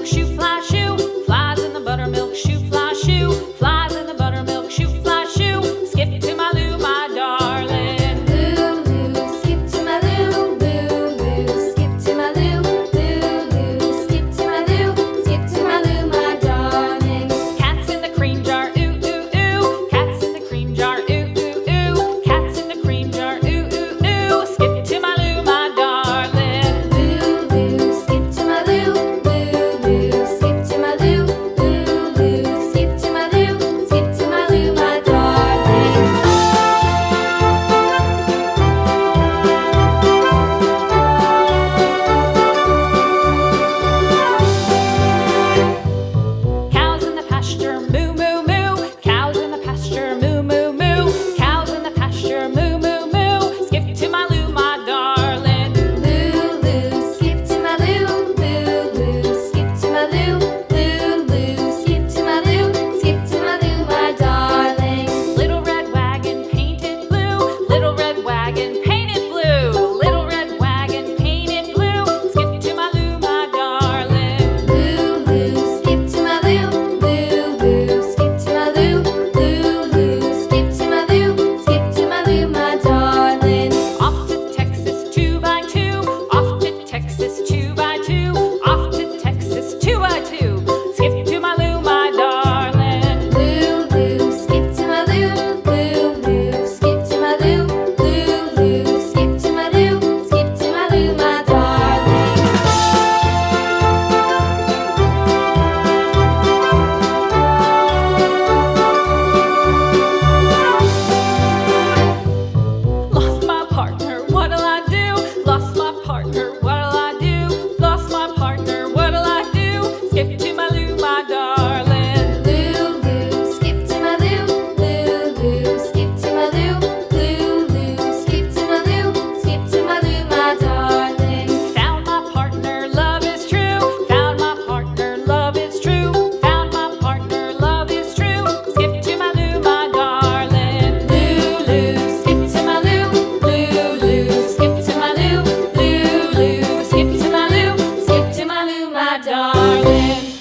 buttermilk shoe, fly shoe. Flies in the buttermilk shoe, fly shoe. Flies in the buttermilk shoe, fly shoe. Skip to my Lou, my darling. Lou, skip to my Lou, Lou, skip to my Lou, Lou, skip to my Lou, skip to my Lou, my darling. Cats in the cream jar, ooh, ooh, ooh. Cats in the cream jar, ooh, ooh, ooh. Cats in the cream jar, ooh, ooh, ooh. Skip to my Lou, my darling. Lou, skip to my Lou, Lou, skip to my Lou, Lou, skip to my Lou, skip to my Lou, my darling. Cows in the pasture, moo, moo, moo. Cows in the pasture, moo, moo, moo. Cows in the pasture, moo, moo, moo. Skip to my Lou, my darling. Lou, skip to my Lou, Lou, skip to my Lou, Lou, skip to my Lou, skip to my Lou, my darling. Little red wagon painted blue. Little red wagon painted blue. Little red wagon painted blue. Skip to my Lou, my darling. Lou, skip to my Lou, Lou, skip to my Lou, Lou, skip to my Lou, skip to my Lou, my darling. Off to Texas 2x2. Off to Texas 2x2. Off to Texas 2x2. Skip to my Lou, my darling. Lou, skip to my Lou, Lou, skip to my Lou, Lou, skip to my Lou, skip to my Lou, my darling. Lost my partner, what'll I do? Lost my partner, what'll I do? Lost my partner, what'll I do? Skip to my Lou, my darling. Lou, skip to my Lou, Lou, skip to my Lou, Lou, skip to my Lou, skip to my Lou, my darling. Found my partner, love is true. Found my partner, love is true. Found my partner, love is true. Skip to my Lou, my darling. Lou, skip to my Lou, Lou, skip to my Lou, Lou, skip to my Lou, skip to my Lou, my darling.